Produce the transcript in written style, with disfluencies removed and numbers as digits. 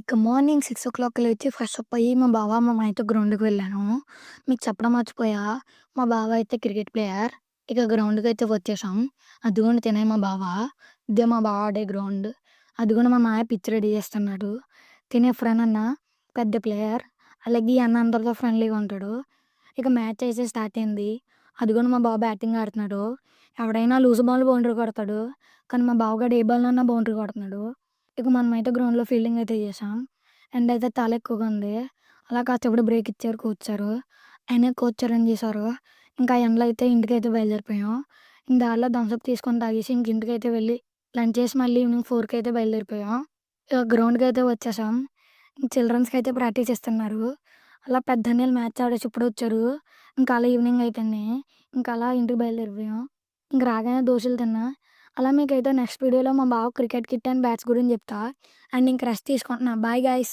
ఇక మార్నింగ్ 6:00కి లేచి ఫ్రెషప్ అయ్యి మా బావ, మా మామయ్యతో గ్రౌండ్‌కి వెళ్ళాను. మీకు చెప్పడం మర్చిపోయా. మా బావ అయితే క్రికెట్ ప్లేయర్. ఇక గ్రౌండ్‌కైతే వచ్చేసాం. అదిగోండి తినే మా బావ. ఇదే మా బావ ఆడే గ్రౌండ్. అదిగోండి మా మామయ్య పిచ్ రెడీ చేస్తున్నాడు. తినే ఫ్రెండ్ అన్న పెద్ద ప్లేయర్. అలాగే ఈ అన్న అందరితో ఫ్రెండ్లీగా ఉంటాడు. ఇక మ్యాచ్ అయితే స్టార్ట్ అయింది. అదిగోండి మా బావ బ్యాటింగ్ ఆడుతున్నాడు. ఎవడైనా లూజ్ బాల్ బౌండరీ కొడతాడు. కానీ మా బావగాడు ఏ బాల్‌నన్నా బౌండరీ కొడుతున్నాడు. ఇక మనమైతే గ్రౌండ్‌లో ఫీల్డింగ్ అయితే చేశాం. ఎండ అయితే చాలా ఎక్కువగా ఉంది. అలా కాసేపటి బ్రేక్ ఇచ్చారు, కూర్చారు. అయినా కోచర్ ఏం చేశారు, ఇంకా ఆ ఎండలో అయితే ఇంటికైతే బయలుదేరిపోయాం. ఇంక దారిలో థమ్సప్ తీసుకొని తాగేసి ఇంక ఇంటికైతే వెళ్ళి లంచ్ చేసి మళ్ళీ ఈవినింగ్ 4కి అయితే బయలుదేరిపోయాం. ఇక గ్రౌండ్‌కి అయితే వచ్చేసాం. చిల్డ్రన్స్‌కి అయితే ప్రాక్టీస్ ఇస్తున్నారు. అలా పెద్దన్నయ్యలు మ్యాచ్ ఆడేసి ఇప్పుడే వచ్చారు. ఇంకా అలా ఈవినింగ్ అయిపోయింది. ఇంకా అలా ఇంటికి బయలుదేరిపోయాం. ఇంక రాగానే దోసలు తిన్నా. అలా మీకైతే నెక్స్ట్ వీడియోలో మా బావ క్రికెట్ కిట్ అండ్ బ్యాట్స్ గురించి చెప్తా. అండ్ ఇంక రెస్ట్ తీసుకుంటున్నా. Bye guys.